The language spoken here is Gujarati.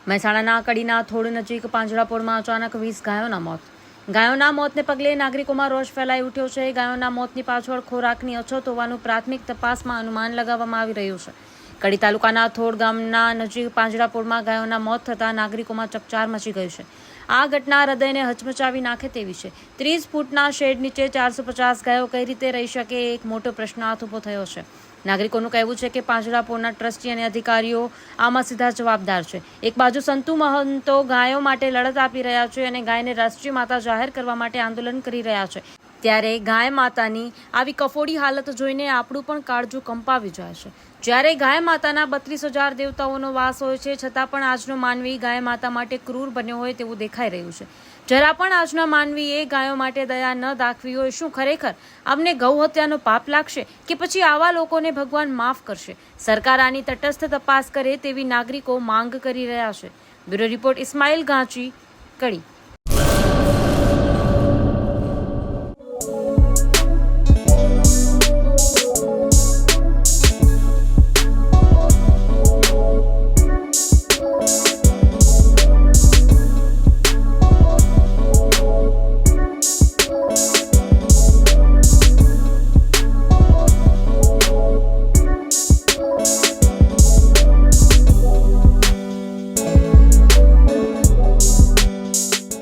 મહેસાણાના કડીના થોડ નજીક પાંજરાપોળમાં અચાનક 20 ગાયોના મોત. ગાયોના મોતને પગલે નાગરિકોમાં રોષ ફેલાઈ ઉઠ્યો છે. ગાયોના મોતની પાછળ ખોરાકની અછત હોવાનું પ્રાથમિક તપાસમાં અનુમાન લગાવવામાં આવી રહ્યું છે. કડી તાલુકાના થોડ ગામના નજીક પાંજરાપોળમાં ગાયોના મોત થતાં નાગરિકોમાં ચકચાર મચી ગઈ છે. આ ઘટના હૃદયને હચમચાવી નાખે તેવી છે. 30 ફૂટના શેડ નીચે 450 ગાયો કઈ રીતે રહી શકે, એક મોટો પ્રશ્નાર્થ ઊભો થયો છે. નાગરિકોનું કહેવું છે કે પાંજરાપોળના ટ્રસ્ટી અને અધિકારીઓ આમાં સીધા જવાબદાર છે. એક બાજુ સંતુ મહંતો ગાયો માટે લડત આપી રહ્યા છે અને ગાયને રાષ્ટ્રીય માતા જાહેર કરવા માટે આંદોલન કરી રહ્યા છે, ત્યારે ગાય માતાની આવી કફોડી હાલત જોઈને આપણું પણ કાળજું કંપાવી જાય છે. જ્યારે ગાય માતાના 32,000 દેવતાઓનો વાસ હોય છે, છતાં પણ આજનો માનવી ગાય માતા માટે ક્રૂર બન્યો હોય તેવું દેખાઈ રહ્યું છે. જરા પણ આજના માનવીએ ગાયો માટે દયા ન દાખવી હોય, શું ખરેખર અમને ગૌ હત્યાનો પાપ લાગશે કે પછી આવા લોકોને ભગવાન માફ કરશે? સરકાર આની તટસ્થ તપાસ કરે તેવી નાગરિકો માંગ કરી રહ્યા છે. બ્યુરો રિપોર્ટ, ઇસ્માઇલ ગાંચી, કડી.